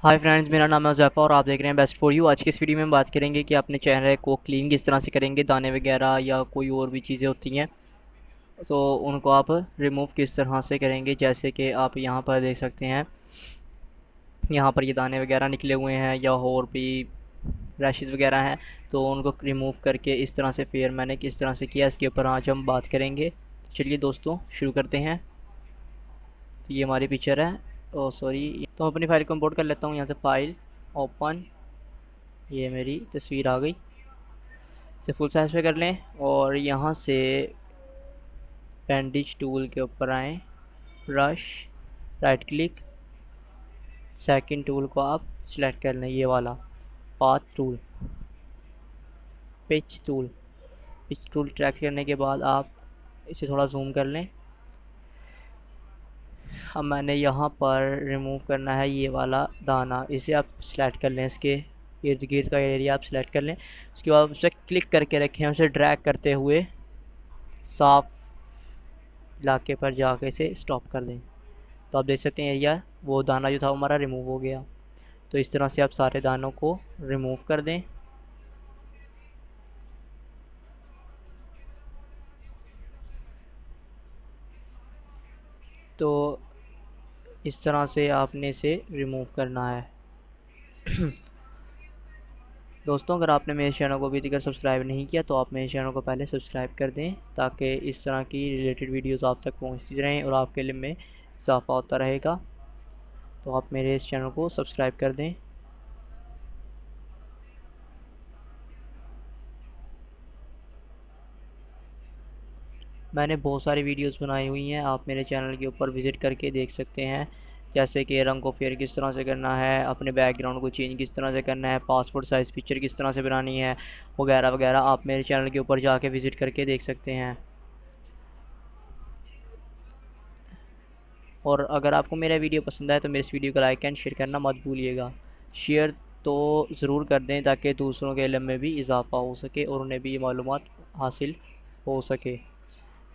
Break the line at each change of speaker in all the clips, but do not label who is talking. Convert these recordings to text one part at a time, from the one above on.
Hi friends, मेरा नाम है ज़ैफ़ा और आप देख रहे हैं बेस्ट फॉर यू। आज की इस वीडियो में हम बात करेंगे कि अपने चेहरे को क्लीन किस तरह से करेंगे। दाने वगैरह या कोई और भी चीज़ें होती हैं तो उनको आप रिमूव किस तरह से करेंगे। जैसे कि आप यहाँ पर देख सकते हैं, यहाँ पर ये दाने वगैरह निकले हुए हैं या और भी रैशेज़ वगैरह हैं, तो उनको रिमूव करके इस तरह से फेयर मैंने किस तरह से किया, इसके ऊपर आज हम बात करेंगे। चलिए दोस्तों, शुरू करते हैं। तो ये हमारी पिक्चर है। ओ सॉरी, तो मैं अपनी फ़ाइल को इंपोर्ट कर लेता हूँ। यहाँ से फ़ाइल ओपन, ये मेरी तस्वीर आ गई। इसे फुल साइज पे कर लें और यहाँ से बैंडेज टूल के ऊपर आएँ, brush, right click, second tool को आप सिलेक्ट कर लें, ये वाला path tool, pitch tool track करने के बाद आप इसे थोड़ा जूम कर लें। अब मैंने यहाँ पर रिमूव करना है ये वाला दाना, इसे आप सिलेक्ट कर लें, इसके इर्द गिर्द का एरिया आप सिलेक्ट कर लें। उसके बाद उसे क्लिक करके रखें, उसे ड्रैग करते हुए साफ इलाके पर जाके इसे स्टॉप कर दें। तो आप देख सकते हैं एरिया, वो दाना जो था वो हमारा रिमूव हो गया। तो इस तरह से आप सारे दानों को रिमूव कर दें। तो इस तरह से आपने इसे रिमूव करना है। दोस्तों, अगर आपने मेरे चैनल को अभी तक सब्सक्राइब नहीं किया तो आप मेरे चैनल को पहले सब्सक्राइब कर दें, ताकि इस तरह की रिलेटेड वीडियोस आप तक पहुंचती रहें और आपके इल्म में इजाफा होता रहेगा। तो आप मेरे इस चैनल को सब्सक्राइब कर दें। मैंने बहुत सारी वीडियोस बनाई हुई हैं, आप मेरे चैनल के ऊपर विज़िट करके देख सकते हैं। जैसे कि रंग को फेयर किस तरह से करना है, अपने बैकग्राउंड को चेंज किस तरह से करना है, पासपोर्ट साइज़ पिक्चर किस तरह से बनानी है, वगैरह वगैरह आप मेरे चैनल के ऊपर जाके विज़िट करके देख सकते हैं। और अगर आपको मेरा वीडियो पसंद आए तो मेरे इस वीडियो को लाइक एंड शेयर करना मत भूलिएगा। शेयर तो ज़रूर कर दें ताकि दूसरों के इल्म में भी इजाफ़ा हो सके और उन्हें भी ये मालूमात हासिल हो सके।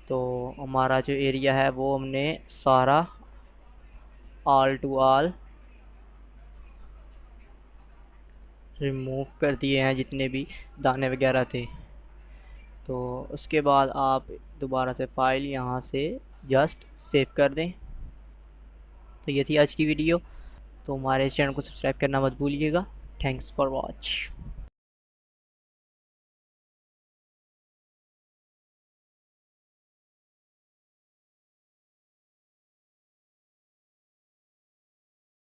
तो हमारा जो एरिया है वो हमने सारा ऑल टू ऑल रिमूव कर दिए हैं, जितने भी दाने वगैरह थे। तो उसके बाद आप दोबारा से फ़ाइल यहाँ से जस्ट सेव कर दें। तो ये थी आज की वीडियो। तो हमारे इस चैनल को सब्सक्राइब करना मत भूलिएगा। Thanks for watch.